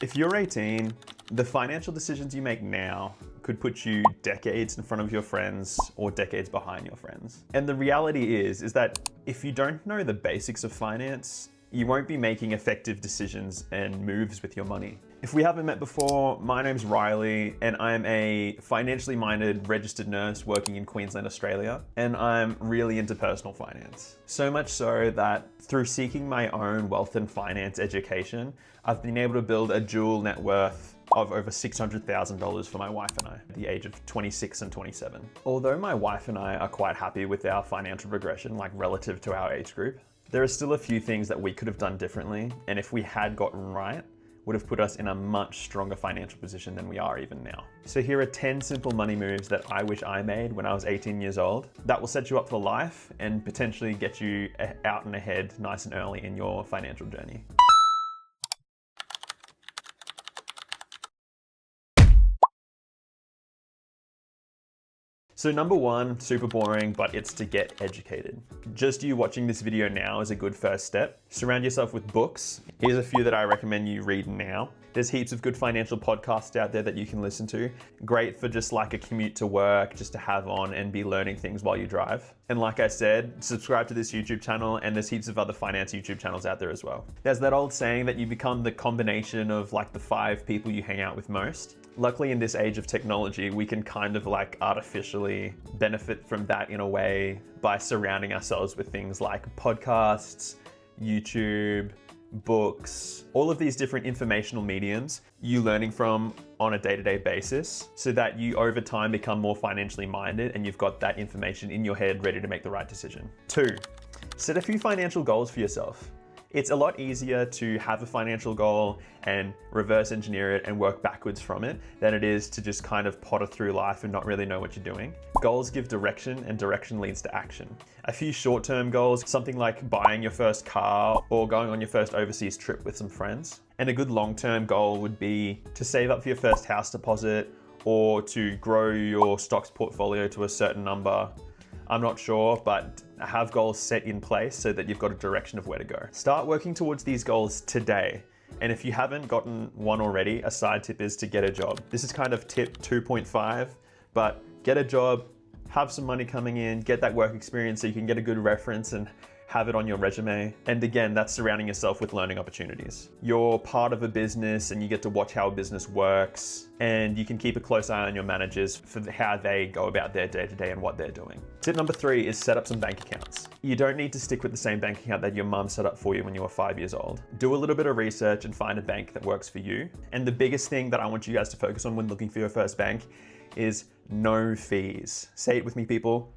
If you're 18, the financial decisions you make now could put you decades in front of your friends or decades behind your friends. And the reality is that if you don't know the basics of finance, you won't be making effective decisions and moves with your money. If we haven't met before, my name's Riley and I'm a financially minded registered nurse working in Queensland, Australia, and I'm really into personal finance. So much so that through seeking my own wealth and finance education, I've been able to build a dual net worth of over $600,000 for my wife and I at the age of 26 and 27. Although my wife and I are quite happy with our financial progression, like relative to our age group, there are still a few things that we could have done differently, and if we had gotten right, would have put us in a much stronger financial position than we are even now. So here are 10 simple money moves that I wish I made when I was 18 years old that will set you up for life and potentially get you out and ahead nice and early in your financial journey. So number one, super boring, but it's to get educated. Just you watching this video now is a good first step. Surround yourself with books. Here's a few that I recommend you read now. There's heaps of good financial podcasts out there that you can listen to. Great for just like a commute to work, just to have on and be learning things while you drive. And like I said, subscribe to this YouTube channel, and there's heaps of other finance YouTube channels out there as well. There's that old saying that you become the combination of like the 5 people you hang out with most. Luckily, in this age of technology, we can kind of like artificially benefit from that in a way by surrounding ourselves with things like podcasts, YouTube, books, all of these different informational mediums you learning from on a day-to-day basis so that you over time become more financially minded and you've got that information in your head ready to make the right decision. 2, set a few financial goals for yourself. It's a lot easier to have a financial goal and reverse engineer it and work backwards from it than it is to just kind of potter through life and not really know what you're doing. Goals give direction, and direction leads to action. A few short-term goals, something like buying your first car or going on your first overseas trip with some friends. And a good long-term goal would be to save up for your first house deposit or to grow your stocks portfolio to a certain number. I'm not sure, but have goals set in place so that you've got a direction of where to go. Start working towards these goals today. And if you haven't gotten one already, a side tip is to get a job. This is kind of tip 2.5, but get a job, have some money coming in, get that work experience so you can get a good reference and have it on your resume. And again, that's surrounding yourself with learning opportunities. You're part of a business and you get to watch how a business works, and you can keep a close eye on your managers for how they go about their day-to-day and what they're doing. Tip number 3 is set up some bank accounts. You don't need to stick with the same bank account that your mum set up for you when you were 5 years old. Do a little bit of research and find a bank that works for you. And the biggest thing that I want you guys to focus on when looking for your first bank is no fees. Say it with me, people.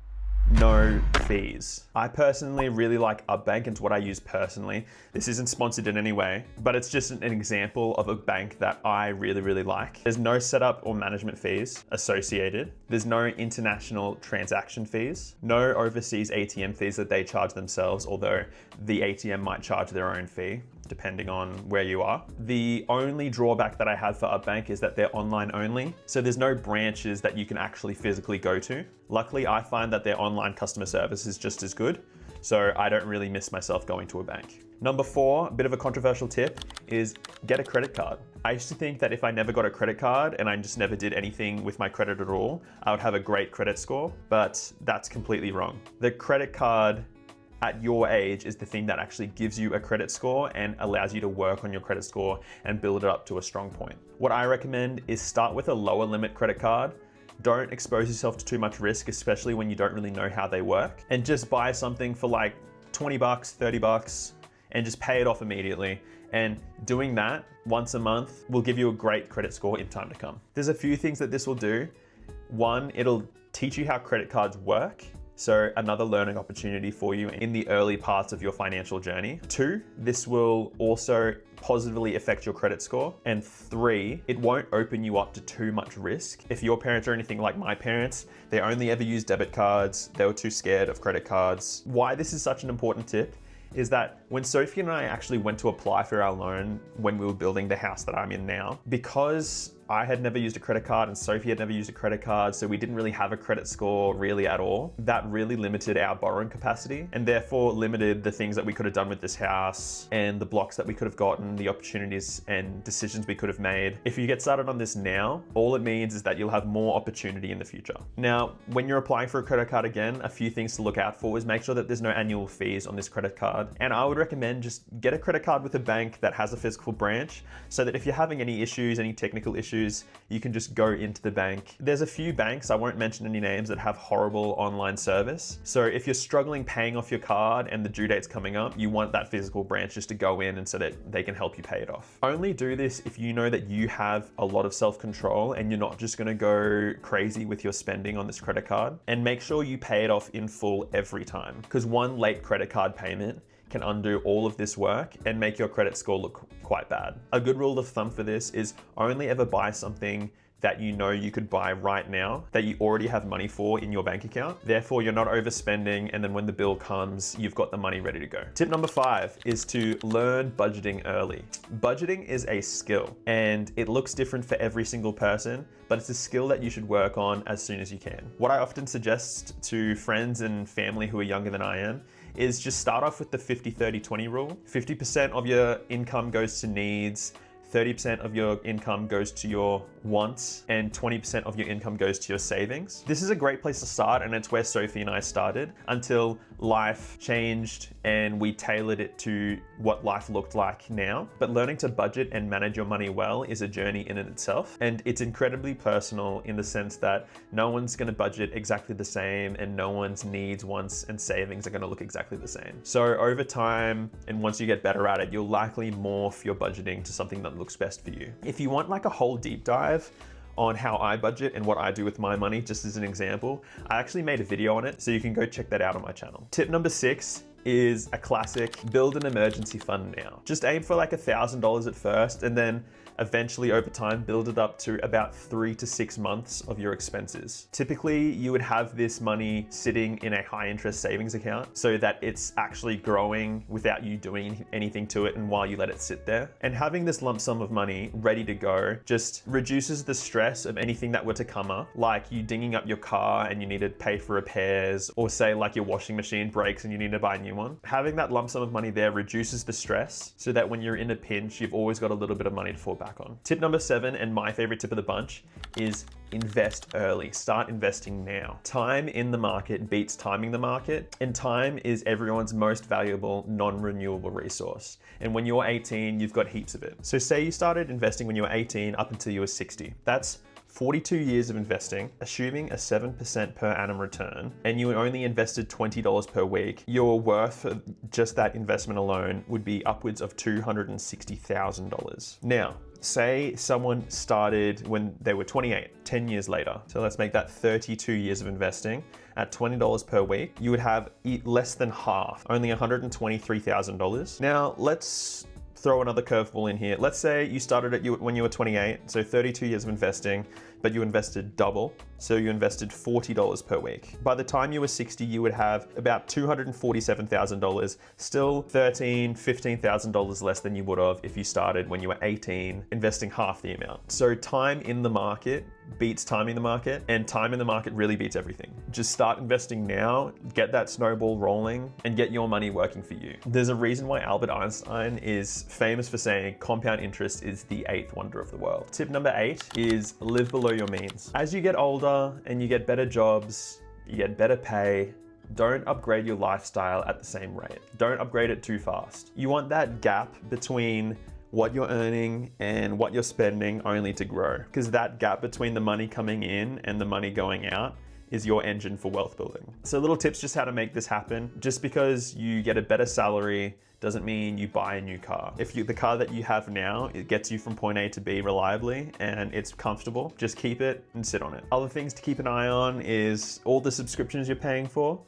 No fees. I personally really like Upbank. It's what I use personally. This isn't sponsored in any way, but it's just an example of a bank that I really like. There's no setup or management fees associated. There's no international transaction fees, no overseas ATM fees that they charge themselves, although the ATM might charge their own fee depending on where you are. The only drawback that I have for Upbank is that they're online only, so there's no branches that you can actually physically go to. Luckily, I find that their online customer service is just as good, so I don't really miss myself going to a bank. Number 4, a bit of a controversial tip, is get a credit card. I used to think that if I never got a credit card and I just never did anything with my credit at all, I would have a great credit score, but that's completely wrong. The credit card at your age is the thing that actually gives you a credit score and allows you to work on your credit score and build it up to a strong point. What I recommend is start with a lower limit credit card. Don't expose yourself to too much risk, especially when you don't really know how they work, and just buy something for like 20 bucks, 30 bucks, and just pay it off immediately. And doing that once a month will give you a great credit score in time to come. There's a few things that this will do. 1, it'll teach you how credit cards work. So another learning opportunity for you in the early parts of your financial journey. 2, this will also positively affect your credit score. And 3, it won't open you up to too much risk. If your parents are anything like my parents, they only ever used debit cards. They were too scared of credit cards. Why this is such an important tip is that when Sophie and I actually went to apply for our loan when we were building the house that I'm in now, because I had never used a credit card and Sophie had never used a credit card, so we didn't really have a credit score really at all. That really limited our borrowing capacity and therefore limited the things that we could have done with this house and the blocks that we could have gotten, the opportunities and decisions we could have made. If you get started on this now, all it means is that you'll have more opportunity in the future. Now, when you're applying for a credit card again, a few things to look out for is make sure that there's no annual fees on this credit card. And I would recommend just get a credit card with a bank that has a physical branch so that if you're having any issues, any technical issues, you can just go into the bank. There's a few banks, I won't mention any names, that have horrible online service. So if you're struggling paying off your card and the due date's coming up, you want that physical branch just to go in and so that they can help you pay it off. Only do this if you know that you have a lot of self-control and you're not just gonna go crazy with your spending on this credit card. And make sure you pay it off in full every time, because one late credit card payment can undo all of this work and make your credit score look quite bad. A good rule of thumb for this is only ever buy something that you know you could buy right now, that you already have money for in your bank account. Therefore, you're not overspending, and then when the bill comes, you've got the money ready to go. Tip number 5 is to learn budgeting early. Budgeting is a skill, and it looks different for every single person, but it's a skill that you should work on as soon as you can. What I often suggest to friends and family who are younger than I am is just start off with the 50-30-20 rule. 50% of your income goes to needs, 30% of your income goes to your wants, and 20% of your income goes to your savings. This is a great place to start, and it's where Sophie and I started until life changed and we tailored it to what life looked like now. But learning to budget and manage your money well is a journey in and itself, and it's incredibly personal in the sense that no one's gonna budget exactly the same and no one's needs, wants, and savings are gonna look exactly the same. So over time, and once you get better at it, you'll likely morph your budgeting to something that looks best for you. If you want like a whole deep dive on how I budget and what I do with my money, just as an example, I actually made a video on it, so you can go check that out on my channel. Tip number 6 is a classic: build an emergency fund now. Just aim for like $1,000 at first, and then eventually over time build it up to about 3 to 6 months of your expenses. Typically, you would have this money sitting in a high interest savings account so that it's actually growing without you doing anything to it and while you let it sit there. And having this lump sum of money ready to go just reduces the stress of anything that were to come up, like you dinging up your car and you need to pay for repairs, or say like your washing machine breaks and you need to buy a new one. Having that lump sum of money there reduces the stress so that when you're in a pinch, you've always got a little bit of money to fall back on. Tip number 7, and my favorite tip of the bunch, is invest early. Start investing now. Time in the market beats timing the market, and time is everyone's most valuable non-renewable resource. And when you're 18, you've got heaps of it. So say you started investing when you were 18 up until you were 60. That's 42 years of investing, assuming a 7% per annum return, and you only invested $20 per week. Your worth for just that investment alone would be upwards of $260,000. Now, say someone started when they were 28, 10 years later. So let's make that 32 years of investing at $20 per week. You would have less than half, only $123,000. Now let's throw another curveball in here. Let's say you started when you were 28, so 32 years of investing, but you invested double. So you invested $40 per week. By the time you were 60, you would have about $247,000, still $13,000, $15,000 less than you would have if you started when you were 18, investing half the amount. So time in the market beats timing the market, and time in the market really beats everything. Just start investing now, get that snowball rolling, and get your money working for you. There's a reason why Albert Einstein is famous for saying compound interest is the 8th wonder of the world. Tip number 8 is live below your means. As you get older and you get better jobs, you get better pay, don't upgrade your lifestyle at the same rate. Don't upgrade it too fast. You want that gap between what you're earning and what you're spending only to grow, because that gap between the money coming in and the money going out is your engine for wealth building. So little tips just how to make this happen. Just because you get a better salary doesn't mean you buy a new car. If the car that you have now, it gets you from point A to B reliably and it's comfortable, just keep it and sit on it. Other things to keep an eye on is all the subscriptions you're paying for.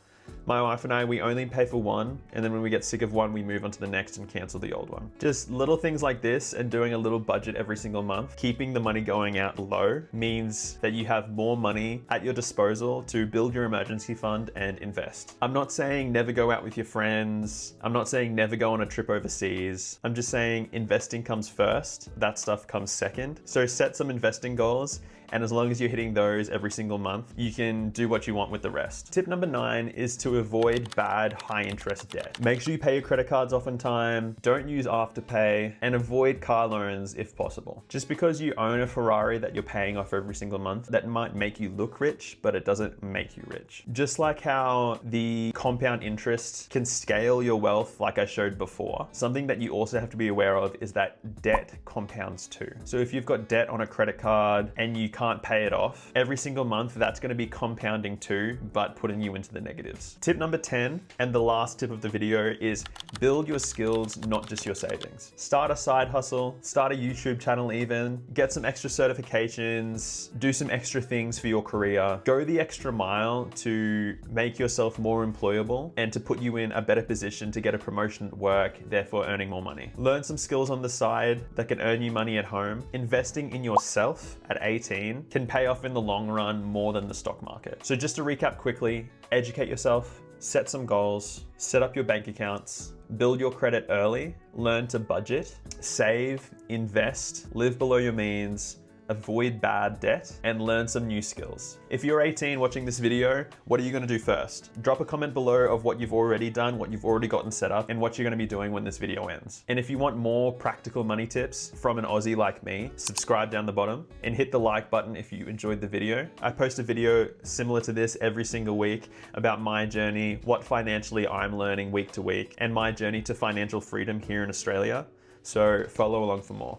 My wife and I, we only pay for one, and then when we get sick of one, we move on to the next and cancel the old one. Just little things like this and doing a little budget every single month, keeping the money going out low means that you have more money at your disposal to build your emergency fund and invest. I'm not saying never go out with your friends. I'm not saying never go on a trip overseas. I'm just saying investing comes first. That stuff comes second. So set some investing goals, and as long as you're hitting those every single month, you can do what you want with the rest. Tip number 9 is to avoid bad high interest debt. Make sure you pay your credit cards off on time, don't use Afterpay, and avoid car loans if possible. Just because you own a Ferrari that you're paying off every single month, that might make you look rich, but it doesn't make you rich. Just like how the compound interest can scale your wealth like I showed before, something that you also have to be aware of is that debt compounds too. So if you've got debt on a credit card and you can't pay it off, every single month that's going to be compounding too, but putting you into the negatives. Tip number 10, and the last tip of the video, is build your skills, not just your savings. Start a side hustle, start a YouTube channel even, get some extra certifications, do some extra things for your career. Go the extra mile to make yourself more employable and to put you in a better position to get a promotion at work, therefore earning more money. Learn some skills on the side that can earn you money at home. Investing in yourself at 18 can pay off in the long run more than the stock market. So just to recap quickly, educate yourself, set some goals, set up your bank accounts, build your credit early, learn to budget, save, invest, live below your means, avoid bad debt, and learn some new skills. If you're 18 watching this video, what are you gonna do first? Drop a comment below of what you've already done, what you've already gotten set up, and what you're gonna be doing when this video ends. And if you want more practical money tips from an Aussie like me, subscribe down the bottom and hit the like button if you enjoyed the video. I post a video similar to this every single week about my journey, what financially I'm learning week to week, and my journey to financial freedom here in Australia. So follow along for more.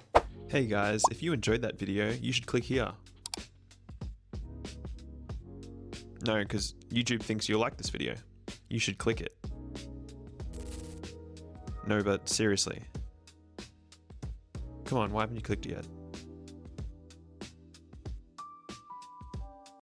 Hey guys, if you enjoyed that video, you should click here. No, because YouTube thinks you'll like this video. You should click it. No, but seriously. Come on, why haven't you clicked yet?